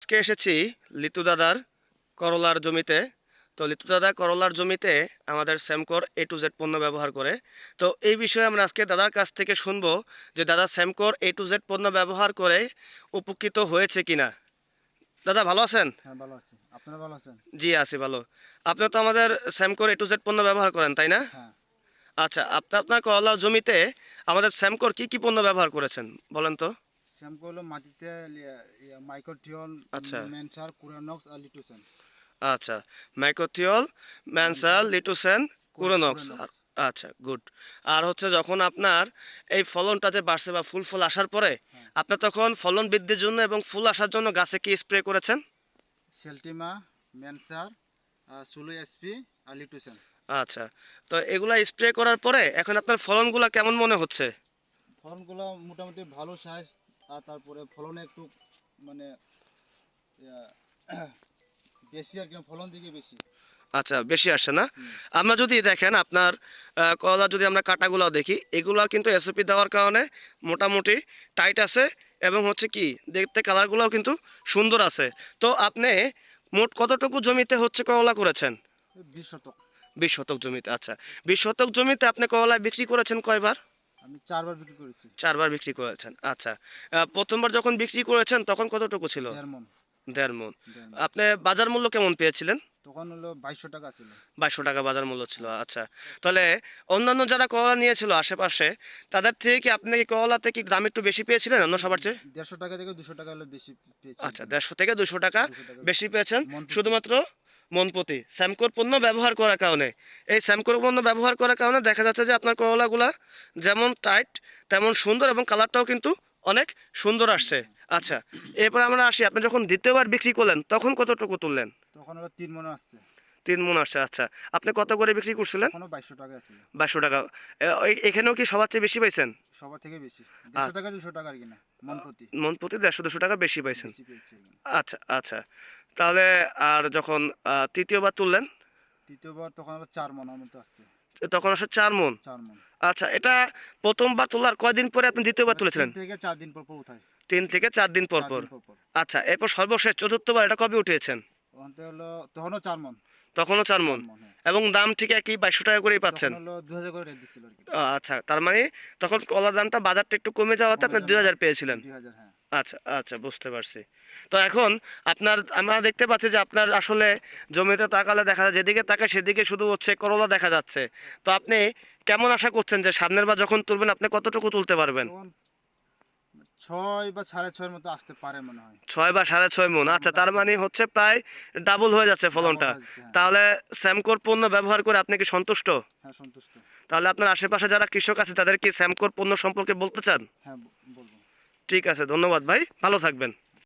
আজকে এসেছি লিটু দাদার করলার জমিতে। তো লিটু দাদা করলার জমিতে আমাদের স্যামকোর A to Z পণ্য ব্যবহার করে। তো এই বিষয়ে আমরা আজকে দাদার কাছ থেকে শুনবো যে দাদা স্যামকোর A to Z পণ্য ব্যবহার করে উপকৃত হয়েছে কিনা। দাদা ভালো আছেন? হ্যাঁ, ভালো আছি। আপনারা ভালো আছেন? জি আছি ভালো। আপনি তো আমাদের স্যামকোর A to Z পণ্য ব্যবহার করেন তাই না? হ্যাঁ, আচ্ছা, আপনি আপনার করলার জমিতে আমাদের স্যামকোর কি কি পণ্য ব্যবহার করেছেন বলেন তো? শ্যাম্পু হলো মাটিতে মাইক্রোটিয়ন, আচ্ছা মেনসার, কুরানক্স আর লিটুসেন। আচ্ছা, ম্যাকোথিওল, ম্যানসাল, মেনসার, লিটুসেন, কুরোনক্স। কুরানক্স। আচ্ছা গুড। আর হচ্ছে যখন আপনার এই ফলনটা যে বাড়ছে বা ফুল ফল আসার পরে হ্যাঁ, আপনি তখন ফলন বৃদ্ধির জন্য এবং ফুল আসার জন্য গাছে কি স্প্রে করেছেন? সেলটিমা, মেনসার, সুলো এসপি আর লিটুসেন। আচ্ছা, তো এগুলা স্প্রে করার পরে এখন আপনার ফলনগুলা কেমন মনে হচ্ছে? ফলনগুলো মোটামুটি ভালো সাইজ, আর তারপরে ফলনে একটু মানে ইয়া, বেশি আর কি, ফলন দিকে বেশি। আচ্ছা বেশি আসছে না? হুম, আমরা যদি দেখেন আপনার করলা যদি আমরা কাটাগুলো দেখি এগুলা কিন্তু এসওপি দেওয়ার কারণে মোটামুটি টাইট আছে এবং হচ্ছে কি দেখতে কালারগুলোও কিন্তু সুন্দর আছে। তো আপনি মোট কতটুকু জমিতে হচ্ছে করলা করেছেন? 20 শতক। 20 শতক জমিতে। আচ্ছা, 20 শতক জমিতে আপনি করলা বিক্রি করেছেন কয়বার? আমি 4বার বিক্রি করেছি। 4বার বিক্রি করেছেন। আচ্ছা, প্রথমবার যখন বিক্রি করেছেন তখন কতটুকু ছিল? 1.5 মন। 1.5 মণ। 1.5 মন। আপনি বাজার মূল্য কেমন পেয়েছিলেন? তখন হলো 2200 টাকা ছিল। 2200 টাকা বাজার মূল্য ছিল। হ্যাঁ, আচ্ছা, তাহলে অন্যান্য যারা করলা নিয়েছিল আশেপাশে তাদের থেকে কি আপনি কি করলাতে কি দাম একটু বেশি পেয়েছিলেন অন্য সবার চেয়ে? 150 টাকা থেকে 200 টাকা হলো বেশি পেয়েছি আর আচ্ছা, কি। 150 থেকে 200 টাকা 200 টাকা বেশি পেয়েছেন মন প্রতি। শুধুমাত্র মন প্রতি স্যামকোর পণ্য ব্যবহার করার কারণে। এই স্যামকোর পণ্য ব্যবহার করার কারণে দেখা যাচ্ছে যে আপনার করলাগুলা যেমন টাইট তেমন সুন্দর এবং কালারটাও কিন্তু অনেক সুন্দর সুন্দর, আসছে। হ্যাঁ। আচ্ছা, এরপর আমরা আসি আপনি যখন দ্বিতীয়বার বিক্রি করলেন তখন কতটুকু তুললেন? তখন হলো 3 মনে আসছে। 3 মণ আসছে। আচ্ছা, আপনি কত করে বিক্রি করছিলেন? তখনও 2200 টাকা ছিল। 2200 টাকা। এখানেও কি সবার চেয়ে বেশি পাইছেন? সবার থেকে বেশি। আ 150 টাকা 200 টাকা আর কি না, মন প্রতি। মণ প্রতি ১৫০-২০০ টাকা বেশি পাইছেন। বেশি পেয়েছি আর কি না। আচ্ছা, আচ্ছা। তাহলে আর যখন ৩য় বার তুললেন, তৃতীয়বার তখন হলো 4 মনের মতো আসছে। তখন আসে ৪ মণ। 4 মন। আচ্ছা, এটা ১ম বার তোলার কয়দিন পরে আপনি ২য় বার মানে 3 তুলেছিলেন? থেকে 4 দিন পর পর উঠাই। ৩ থেকে ৪ দিন পর, 4 পর। দিন পর পর। আচ্ছা, এরপর সর্বশেষ ৪র্থ বার এটা কবে উঠিয়েছেন? ওখানতে হলো তখনও 4 মন। তখনও ৪ মণ। 4 মন, হ্যাঁ। এবং দাম ঠিক একই ২২০০ টাকা করেই তখন পাচ্ছেন। হলো 2000 করে রেট দিচ্ছিল আর কি। আচ্ছা, তার মানে তখন কলার দামটা বাজারটা একটু কমে যাওয়াতে কমে আপনি যাওয়ার ২০০০ পেয়েছিলেন। 2000, হ্যাঁ। আচ্ছা, আচ্ছা বুঝতে পারছি। তো এখন আমরা দেখতে পাচ্ছি যে আপনার আসলে জমিতে তাকালে দেখা যায় যেদিকে তাকায় সেদিকে শুধু হচ্ছে করলা দেখা যাচ্ছে। তো আপনি কেমন আশা করছেন যে সামনের বার যখন তুলবেন আপনি কতটুকু তুলতে পারবেন? তখন 6 বা 6.5 মতো আসতে পারে মনে হয়। ৬ বা ৬.৫ মণ। 6 আচ্ছা, মতো তার আসতে মানে পারে। হচ্ছে প্রায় ডাবল হয়ে যাচ্ছে ডাবল ফলনটা। হয়ে যাচ্ছে, হ্যাঁ। তাহলে স্যামকোর পণ্য ব্যবহার করে আপনি কি সন্তুষ্ট? হ্যাঁ, সন্তুষ্ট। তাহলে আপনার আশেপাশে যারা কৃষক আছে তাদের কি স্যামকোর পণ্য সম্পর্কে বলতে চান? হ্যাঁ, বলবো। ঠিক আছে, ধন্যবাদ ভাই। ভালো থাকবেন।